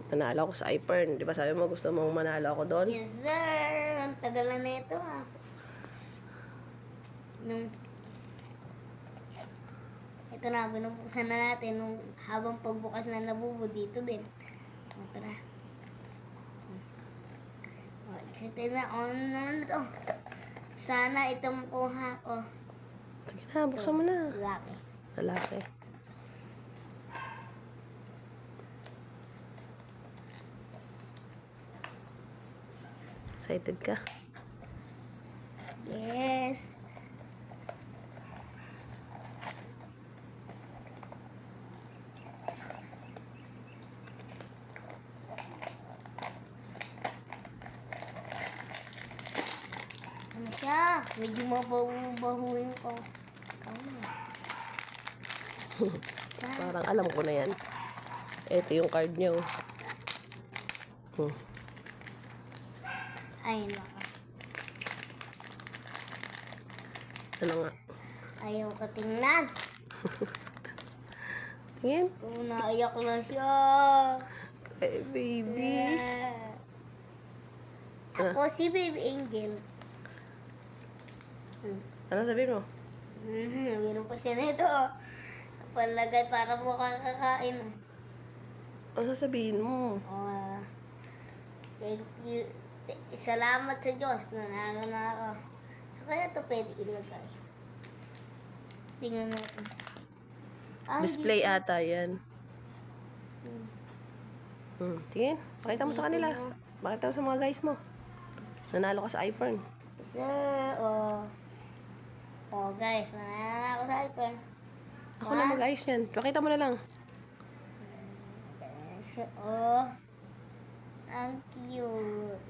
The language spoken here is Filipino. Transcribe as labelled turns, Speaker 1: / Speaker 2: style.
Speaker 1: Nanalo ako sa iPern. Di ba sabi mo gusto mong manalo ako doon?
Speaker 2: Yes, sir. Ang tagal na ito, ha. Ito na, binubuksan na natin nung habang pagbukas na nabubo dito din. O, tara. O, excited na. On to. Sana itong kuha ko.
Speaker 1: Sige na, buksan mo na.
Speaker 2: Laki.
Speaker 1: Lalaki. Excited ka?
Speaker 2: Yes. Ano siya? Medyo mabahu-bahuin ko.
Speaker 1: Parang alam ko na yan. Ito yung card niyo.
Speaker 2: Ay, naka.
Speaker 1: Ano nga?
Speaker 2: Ayaw ko tingnan.
Speaker 1: Tingin.
Speaker 2: Oh, naiyak na siya.
Speaker 1: Eh, baby.
Speaker 2: Yeah. Ako si Baby Angel.
Speaker 1: Ano sabihin mo?
Speaker 2: Meron pa siya nito. Palagay para mo kakakain.
Speaker 1: Ano sasabihin mo?
Speaker 2: Oh, thank you. Salamat sa Diyos. Nanalo na ako. So, kaya ito pwede ilagay. Tingnan natin. Ah,
Speaker 1: Display
Speaker 2: dito.
Speaker 1: ata yan. Tingin. Pakita mo sa kanila. Pakita mo sa mga guys mo. Nanalo ka sa iPhone.
Speaker 2: Sir, oh guys, nanalo na ako sa iPhone.
Speaker 1: Ako na mag-ayos yan. Pakita mo na lang.
Speaker 2: Oh, ang cute.